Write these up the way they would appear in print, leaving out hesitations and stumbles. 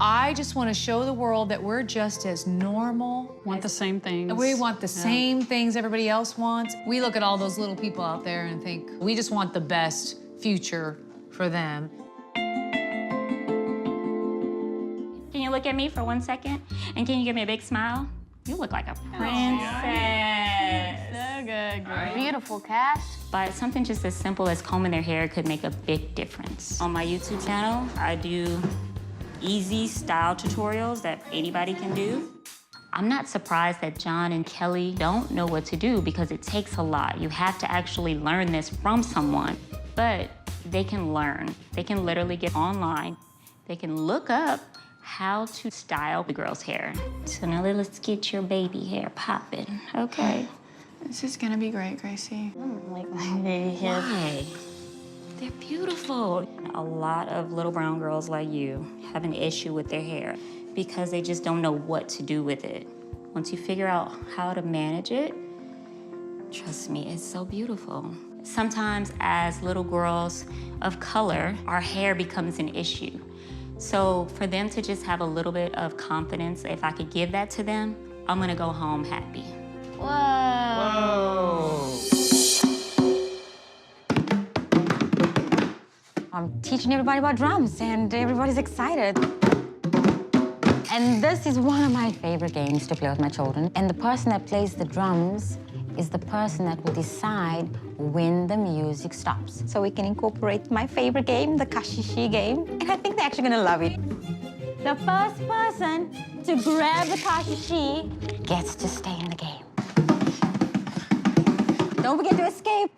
I just want to show the world that we're just as normal. Want the same things. We want the same things everybody else wants. We look at all those little people out there and think, we just want the best future for them. Can you look at me for 1 second? And can you give me a big smile? You look like a princess. So good, girl. Beautiful cast. But something just as simple as combing their hair could make a big difference. On my YouTube channel, I do easy style tutorials that anybody can do. I'm not surprised that John and Kelly don't know what to do because it takes a lot. You have to actually learn this from someone, but they can learn. They can literally get online. They can look up how to style the girl's hair. So now let's get your baby hair popping, okay? This is gonna be great, Gracie. Like my baby hair. Why? They're beautiful. A lot of little brown girls like you have an issue with their hair because they just don't know what to do with it. Once you figure out how to manage it, trust me, it's so beautiful. Sometimes as little girls of color, our hair becomes an issue. So for them to just have a little bit of confidence, if I could give that to them, I'm gonna go home happy. Whoa. I'm teaching everybody about drums, and everybody's excited. And this is one of my favorite games to play with my children. And the person that plays the drums is the person that will decide when the music stops. So we can incorporate my favorite game, the kashishi game, and I think they're actually gonna love it. The first person to grab the kashishi gets to stay in the game. Don't forget to escape.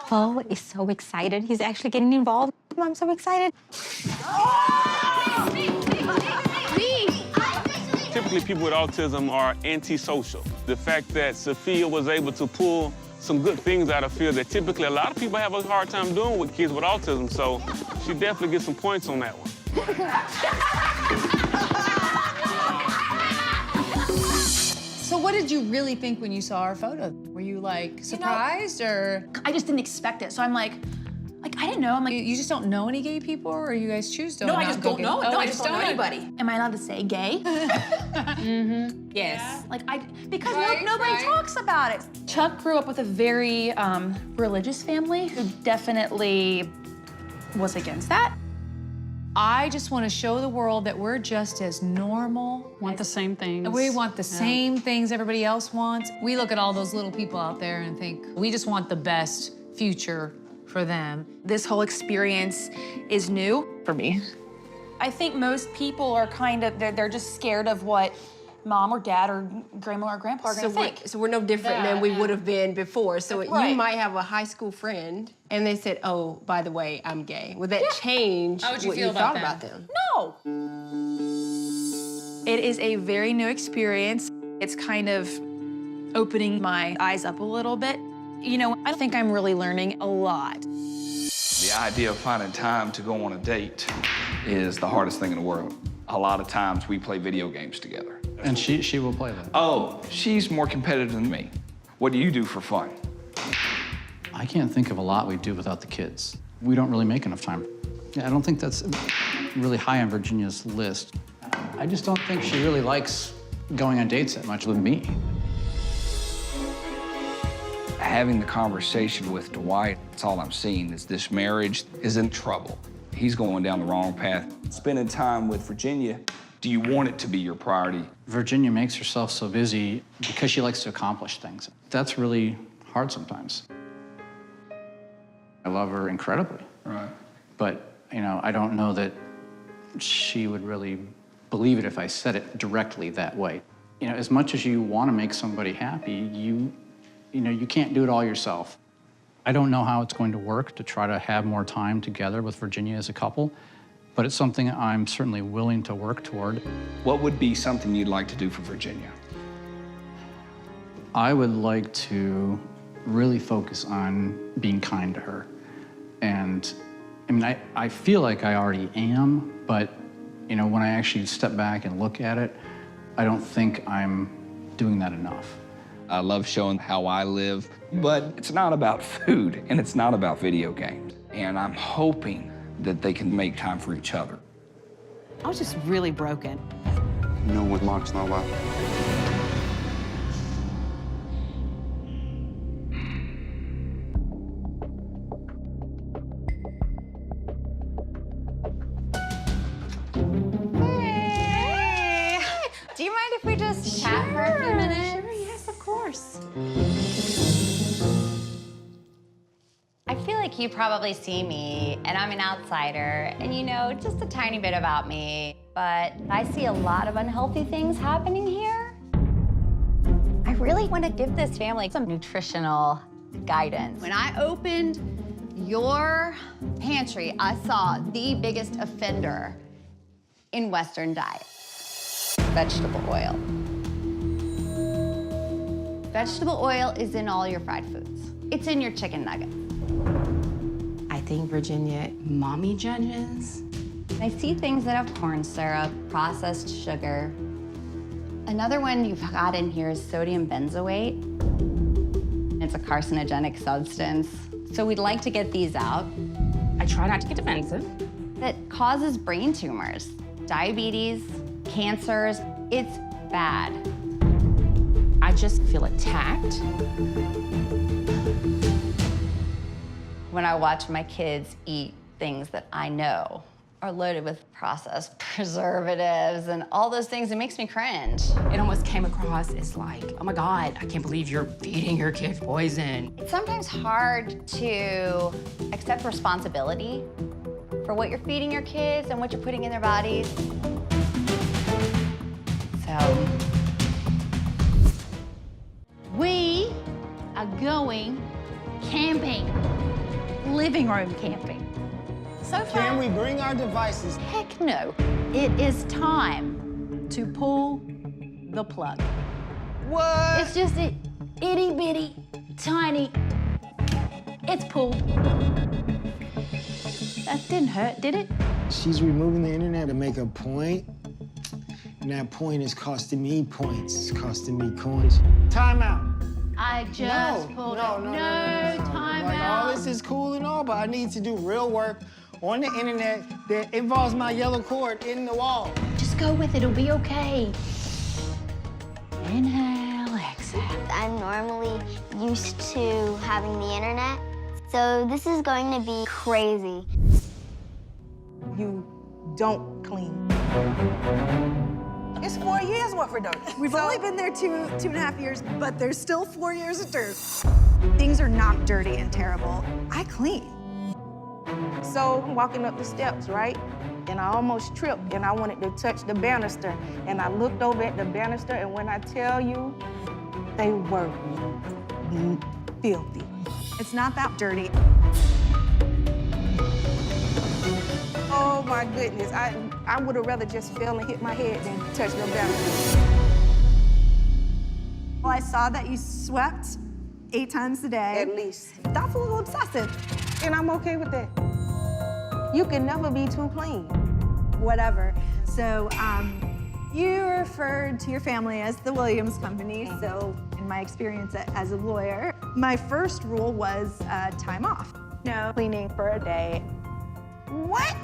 Paul is so excited. He's actually getting involved. I'm so excited. Typically, people with autism are antisocial. The fact that Sophia was able to pull some good things out of Phil that typically a lot of people have a hard time doing with kids with autism, so she definitely gets some points on that one. So what did you really think when you saw our photo? Were you like surprised or? I just didn't expect it, so I'm like, I didn't know. I'm like, You just don't know any gay people, or you guys choose to? no, not I just go don't gay? know. Oh, No, I you just don't know anybody. Am I allowed to say gay? Yes. Like because Right, nobody right. talks about it. Chuck grew up with a very religious family who definitely was against that. I just want to show the world that we're just as normal. Want the same things. We want the same things everybody else wants. We look at all those little people out there and think, we just want the best future for them. This whole experience is new for me. I think most people are kind of, they're just scared of what mom or dad or grandma or grandpa are gonna think. So we're no different than we would have been before. So Right. you might have a high school friend, and they said, "Oh, by the way, I'm gay." Would that change How would you what feel you about thought that? about them? No. It is a very new experience. It's kind of opening my eyes up a little bit. You know, I think I'm really learning a lot. The idea of finding time to go on a date is the hardest thing in the world. A lot of times we play video games together. And she will play that. Oh, she's more competitive than me. What do you do for fun? I can't think of a lot we do without the kids. We don't really make enough time. Yeah, I don't think that's really high on Virginia's list. I just don't think she really likes going on dates that much with me. Having the conversation with Dwight, that's all I'm seeing is this marriage is in trouble. He's going down the wrong path. Spending time with Virginia, do you want it to be your priority? Virginia makes herself so busy because she likes to accomplish things. That's really hard sometimes. I love her incredibly. Right. But, you know, I don't know that she would really believe it if I said it directly that way. You know, as much as you want to make somebody happy, you can't do it all yourself. I don't know how it's going to work to try to have more time together with Virginia as a couple, but it's something I'm certainly willing to work toward. What would be something you'd like to do for Virginia? I would like to really focus on being kind to her. And I mean, I feel like I already am, but you know, when I actually step back and look at it, I don't think I'm doing that enough. I love showing how I live, but it's not about food and it's not about video games. And I'm hoping that they can make time for each other. I was just really broken. You know what Mark's not about? Hey! Do you mind if we just chat for a few minutes? Sure, yes, of course. I feel like you probably see me, and I'm an outsider, and you know just a tiny bit about me, but I see a lot of unhealthy things happening here. I really want to give this family some nutritional guidance. When I opened your pantry, I saw the biggest offender in Western diet: vegetable oil. Vegetable oil is in all your fried foods. It's in your chicken nuggets. I think, Virginia, mommy judges. I see things that have corn syrup, processed sugar. Another one you've got in here is sodium benzoate. It's a carcinogenic substance. So we'd like to get these out. I try not to get defensive. That causes brain tumors, diabetes, cancers. It's bad. I just feel attacked. When I watch my kids eat things that I know are loaded with processed preservatives and all those things, it makes me cringe. It almost came across as like, oh my God, I can't believe you're feeding your kid poison. It's sometimes hard to accept responsibility for what you're feeding your kids and what you're putting in their bodies. So, we are going camping. Living room camping. So far, Can we bring our devices? heck no. It is time to pull the plug. What? It's just a itty bitty, tiny, it's pulled. That didn't hurt, did it? She's removing the internet to make a point, and that point is costing me points. It's costing me coins. Time out. I just pulled it. No, time Like, out. all this is cool and all, but I need to do real work on the internet that involves my yellow cord in the wall. Just go with it, it'll be okay. Inhale, exhale. I'm normally used to having the internet, so this is going to be crazy. You don't clean. It's 4 years worth of dirt. We've only been there two and a half years, but there's still 4 years of dirt. Things are not dirty and terrible. I clean. So I'm walking up the steps, right? And I almost tripped, and I wanted to touch the banister. And I looked over at the banister, and when I tell you, they were filthy. It's not that dirty. Oh my goodness, I would have rather just fell and hit my head than touch the banister. Well, I saw that you swept 8 times a day. At least. That's a little obsessive. And I'm okay with that. You can never be too clean. Whatever. So, you referred to your family as the Williams Company. So, in my experience as a lawyer, my first rule was time off. No cleaning for a day. What?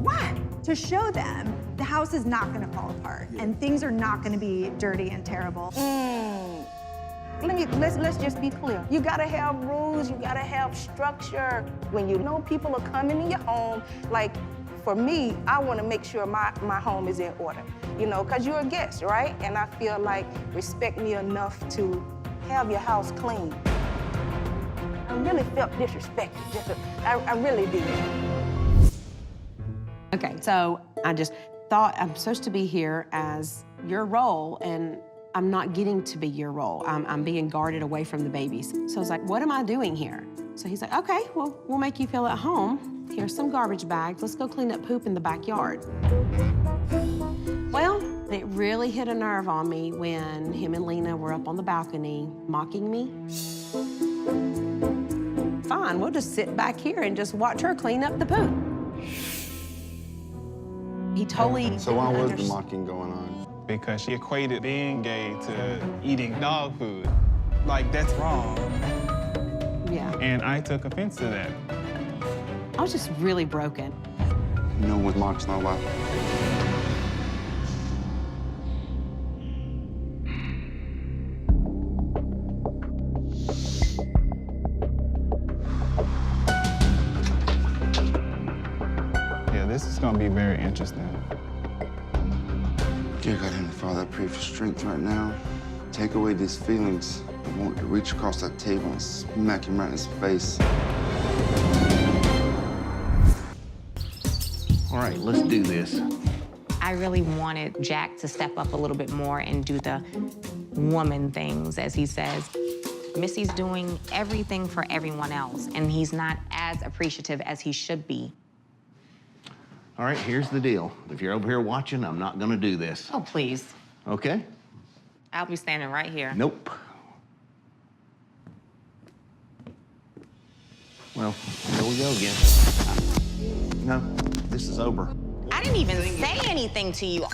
Why? To show them the house is not gonna fall apart and things are not gonna be dirty and terrible. Let's just be clear. You gotta have rules, you gotta have structure. When you know people are coming in your home, like for me, I wanna make sure my home is in order, you know, because you're a guest, right? And I feel like respect me enough to have your house clean. I really felt disrespected, I really did. Okay, so I just thought I'm supposed to be here as your role, and I'm not getting to be your role. I'm being guarded away from the babies. So I was like, what am I doing here? So he's like, okay, well, we'll make you feel at home. Here's some garbage bags. Let's go clean up poop in the backyard. Well, it really hit a nerve on me when him and Lena were up on the balcony mocking me. Fine, we'll just sit back here and just watch her clean up the poop. He totally... So why was the mocking going on? Because she equated being gay to eating dog food. Like, that's wrong. Yeah. And I took offense to that. I was just really broken. No one marks not allowed. Yeah, this is gonna be very interesting. Dear God, Heavenly Father, I pray for strength right now. Take away these feelings. I want to reach across that table and smack him right in his face. All right, let's do this. I really wanted Jack to step up a little bit more and do the woman things, as he says. Missy's doing everything for everyone else, and he's not as appreciative as he should be. All right, here's the deal. If you're over here watching, I'm not gonna do this. Oh, please. Okay? I'll be standing right here. Nope. Well, here we go again. No, this is over. I didn't even say anything to you.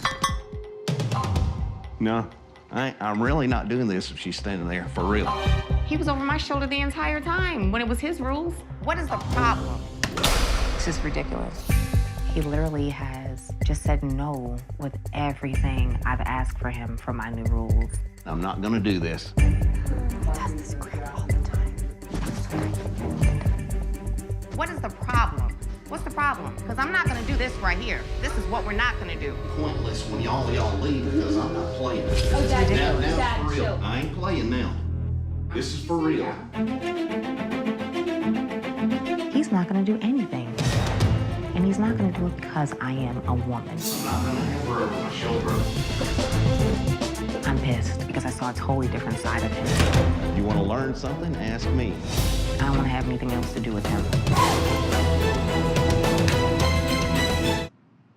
No, I'm really not doing this if she's standing there, for real. He was over my shoulder the entire time when it was his rules. What is the problem? This is ridiculous. He literally has just said no with everything I've asked for him for my new rules. I'm not gonna do this. Does this crap all the time. What is the problem? What's the problem? Because I'm not gonna do this right here. This is what we're not gonna do. Pointless when y'all leave because I'm not playing. Oh, Dad, now Dad, it's for real. chill. I ain't playing now. This is for real. He's not gonna do anything. And he's not gonna do it because I am a woman. I'm not gonna have her over my shoulder. I'm pissed because I saw a totally different side of him. You want to learn something? Ask me. I don't want to have anything else to do with him.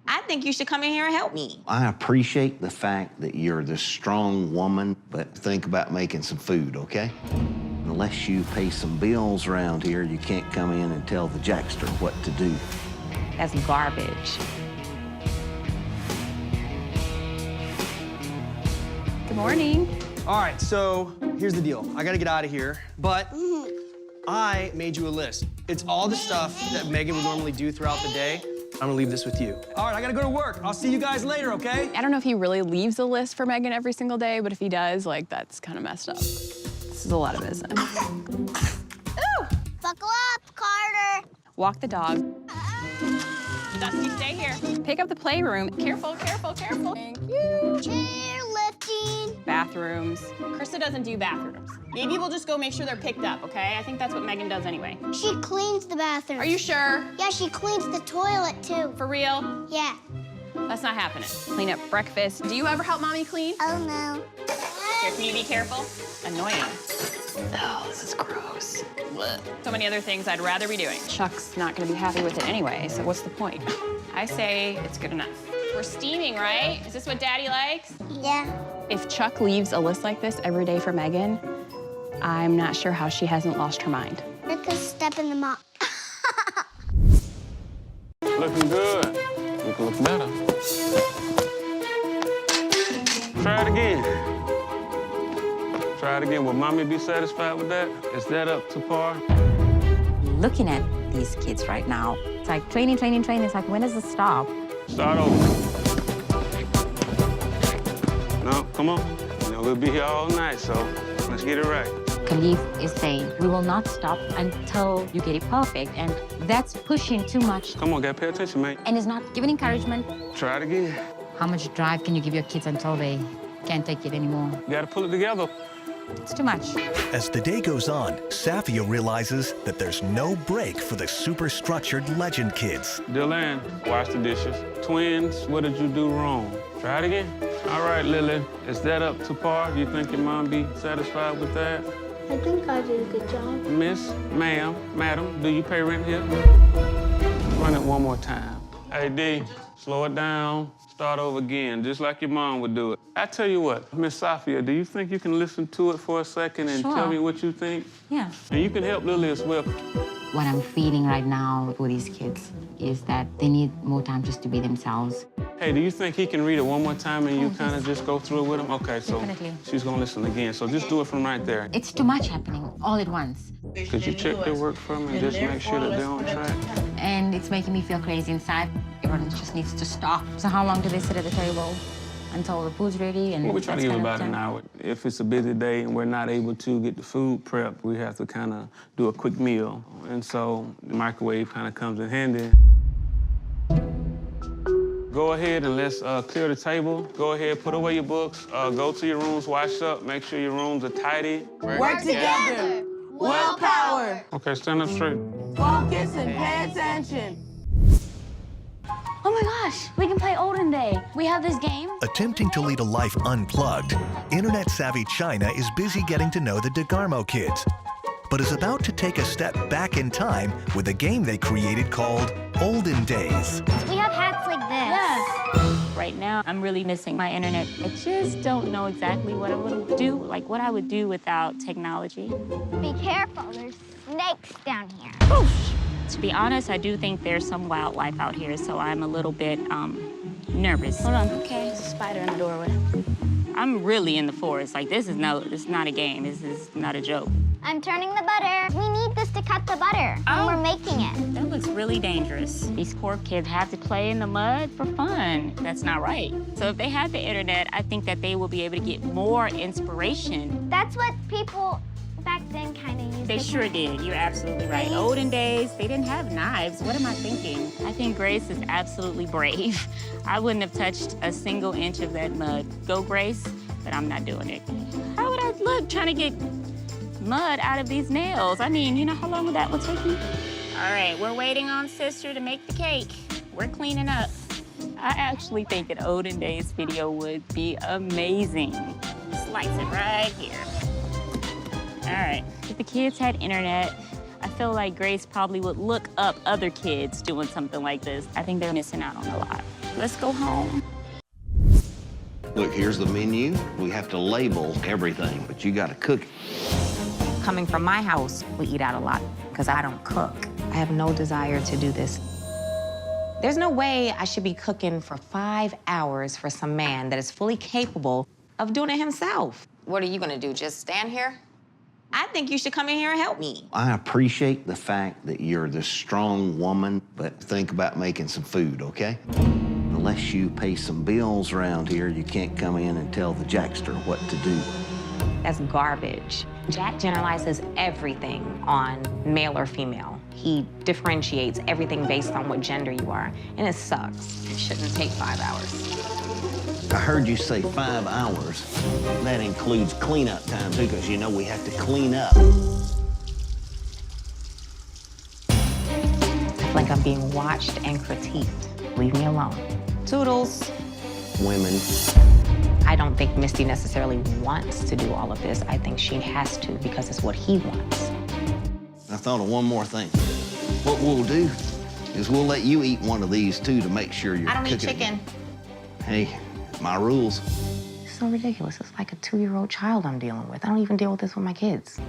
I think you should come in here and help me. I appreciate the fact that you're this strong woman, but think about making some food, okay? Unless you pay some bills around here, you can't come in and tell the Jackster what to do. That's garbage. Good morning. All right, so here's the deal. I gotta get out of here, but I made you a list. It's all the stuff that Megan would normally do throughout the day. I'm gonna leave this with you. All right, I gotta go to work. I'll see you guys later, okay? I don't know if he really leaves a list for Megan every single day, but if he does, like, that's kind of messed up. This is a lot of business. Ooh! Buckle up, Carter. Walk the dog. Dusty, stay here. Pick up the playroom. Careful, careful, careful. Thank you. Chairlifting. Bathrooms. Krista doesn't do bathrooms. Maybe we'll just go make sure they're picked up, okay? I think that's what Megan does anyway. She cleans the bathroom. Are you sure? Yeah, she cleans the toilet too. For real? Yeah. That's not happening. Clean up breakfast. Do you ever help Mommy clean? Oh, no. Here, can you be careful? Annoying. Oh, this is gross. So many other things I'd rather be doing. Chuck's not gonna be happy with it anyway, so what's the point? I say it's good enough. We're steaming, right? Is this what Daddy likes? Yeah. If Chuck leaves a list like this every day for Megan, I'm not sure how she hasn't lost her mind. Take a step in the mop. Looking good. You can look better. Try it again. Try it again. Will Mommy be satisfied with that? Is that up to par? Looking at these kids right now, it's like training, training, training. It's like, when does it stop? Start over. No, come on. You know, we'll be here all night, so let's get it right. Khalif is saying, we will not stop until you get it perfect, and that's pushing too much. Come on, gotta pay attention, mate. And it's not giving encouragement. Try it again. How much drive can you give your kids until they can't take it anymore? You gotta pull it together. It's too much. As the day goes on, Safia realizes that there's no break for the super-structured legend kids. Dylan, wash the dishes. Twins, what did you do wrong? Try it again. All right, Lily, is that up to par? Do you think your mom be satisfied with that? I think I did a good job. Miss, ma'am, madam, do you pay rent here? Run it one more time. Hey, D, slow it down. Start over again, just like your mom would do it. I tell you what, Miss Safia, do you think you can listen to it for a second and Sure. tell me what you think? Yeah. And you can help Lily as well. What I'm feeling right now for these kids is that they need more time just to be themselves. Hey, do you think he can read it one more time and you kind of just go through it with him? Okay, so Definitely. she's gonna listen again. So just do it from right there. It's too much happening all at once. Could you check their work for me and just make sure that they're on track? And It's making me feel crazy inside. Everyone just needs to stop. So how long do they sit at the table? Until the food's ready? And Well, we try to that's give kind of about time. an hour. If it's a busy day and we're not able to get the food prepped, we have to kind of do a quick meal. And so the microwave kind of comes in handy. Go ahead and let's clear the table. Go ahead, put away your books. Go to your rooms, wash up, make sure your rooms are tidy. Work together. Willpower. Okay, stand up straight. Focus and pay attention. Oh my gosh, we can play Olden Day. We have this game. Attempting to lead a life unplugged, internet-savvy China is busy getting to know the DeGarmo kids, but is about to take a step back in time with a game they created called Olden Days. We have hats like this. Right now, I'm really missing my internet. I just don't know exactly what I would do, like what I would do without technology. Be careful, there's snakes down here. To be honest, I do think there's some wildlife out here, so I'm a little bit nervous. Hold on, okay, there's a spider in the doorway. I'm really in the forest. Like, this is not a game. This is not a joke. I'm turning the butter. We need this to cut the butter when we're making it. That looks really dangerous. These poor kids have to play in the mud for fun. That's not right. So if they had the internet, I think that they will be able to get more inspiration. That's what people back then kind of used. They sure did. You're absolutely right. Olden days, they didn't have knives. What am I thinking? I think Grace is absolutely brave. I wouldn't have touched a single inch of that mud. Go, Grace, but I'm not doing it. How would I look trying to get mud out of these nails? I mean, you know how long that would take me? All right, we're waiting on Sister to make the cake. We're cleaning up. I actually think an Olden Days video would be amazing. Slice it right here. All right, if the kids had internet, I feel like Grace probably would look up other kids doing something like this. I think they're missing out on a lot. Let's go home. Look, here's the menu. We have to label everything, but you gotta cook it. Coming from my house, we eat out a lot because I don't cook. I have no desire to do this. There's no way I should be cooking for 5 hours for some man that is fully capable of doing it himself. What are you gonna do, just stand here? I think you should come in here and help me. I appreciate the fact that you're this strong woman, but think about making some food, okay? Unless you pay some bills around here, you can't come in and tell the Jackster what to do. That's garbage. Jack generalizes everything on male or female. He differentiates everything based on what gender you are, and it sucks. It shouldn't take 5 hours. I heard you say 5 hours. That includes cleanup time, too, because you know we have to clean up. Like I'm being watched and critiqued. Leave me alone. Toodles. Women. I don't think Misty necessarily wants to do all of this. I think she has to because it's what he wants. I thought of one more thing. What we'll do is we'll let you eat one of these, too, to make sure you're I don't cooking. eat chicken. Hey, my rules. It's so ridiculous. It's like a 2-year-old child I'm dealing with. I don't even deal with this with my kids.